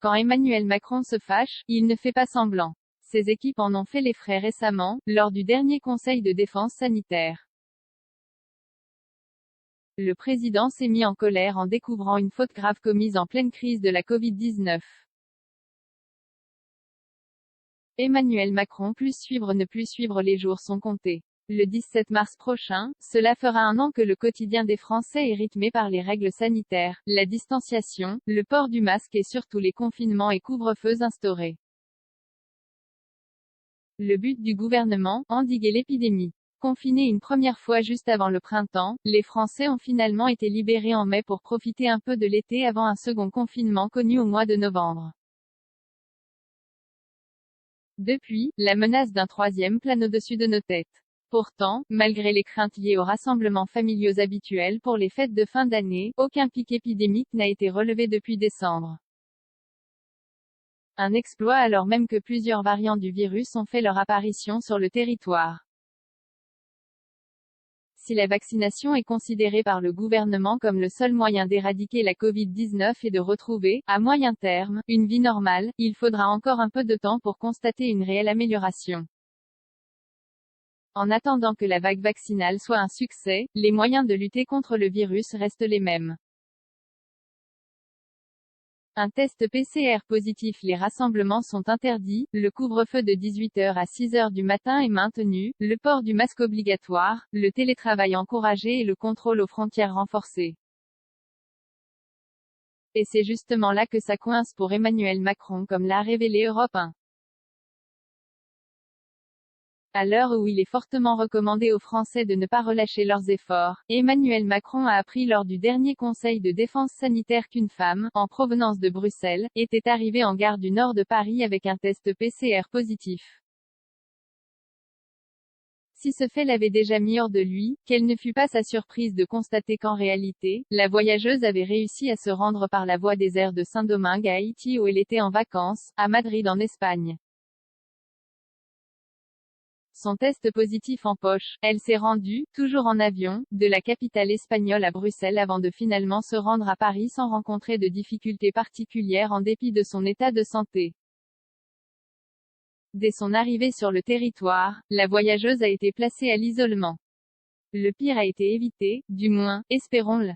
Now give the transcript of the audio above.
Quand Emmanuel Macron se fâche, il ne fait pas semblant. Ses équipes en ont fait les frais récemment, lors du dernier Conseil de défense sanitaire. Le président s'est mis en colère en découvrant une faute grave commise en pleine crise de la Covid-19. Emmanuel Macron plus suivre ne plus suivre, les jours sont comptés. Le 17 mars prochain, cela fera 1 an que le quotidien des Français est rythmé par les règles sanitaires, la distanciation, le port du masque et surtout les confinements et couvre-feux instaurés. Le but du gouvernement, endiguer l'épidémie. Confinés une première fois juste avant le printemps, les Français ont finalement été libérés en mai pour profiter un peu de l'été avant un second confinement connu au mois de novembre. Depuis, la menace d'un troisième plane au-dessus de nos têtes. Pourtant, malgré les craintes liées aux rassemblements familiaux habituels pour les fêtes de fin d'année, aucun pic épidémique n'a été relevé depuis décembre. Un exploit alors même que plusieurs variants du virus ont fait leur apparition sur le territoire. Si la vaccination est considérée par le gouvernement comme le seul moyen d'éradiquer la Covid-19 et de retrouver, à moyen terme, une vie normale, il faudra encore un peu de temps pour constater une réelle amélioration. En attendant que la vague vaccinale soit un succès, les moyens de lutter contre le virus restent les mêmes. Un test PCR positif. Les rassemblements sont interdits, le couvre-feu de 18h à 6h du matin est maintenu, le port du masque obligatoire, le télétravail encouragé et le contrôle aux frontières renforcé. Et c'est justement là que ça coince pour Emmanuel Macron, comme l'a révélé Europe 1. À l'heure où il est fortement recommandé aux Français de ne pas relâcher leurs efforts, Emmanuel Macron a appris lors du dernier Conseil de défense sanitaire qu'une femme, en provenance de Bruxelles, était arrivée en gare du nord de Paris avec un test PCR positif. Si ce fait l'avait déjà mis hors de lui, quelle ne fut pas sa surprise de constater qu'en réalité, la voyageuse avait réussi à se rendre par la voie des airs de Saint-Domingue à Haïti où elle était en vacances, à Madrid en Espagne. Son test positif en poche, elle s'est rendue, toujours en avion, de la capitale espagnole à Bruxelles avant de finalement se rendre à Paris sans rencontrer de difficultés particulières en dépit de son état de santé. Dès son arrivée sur le territoire, la voyageuse a été placée à l'isolement. Le pire a été évité, du moins, espérons-le.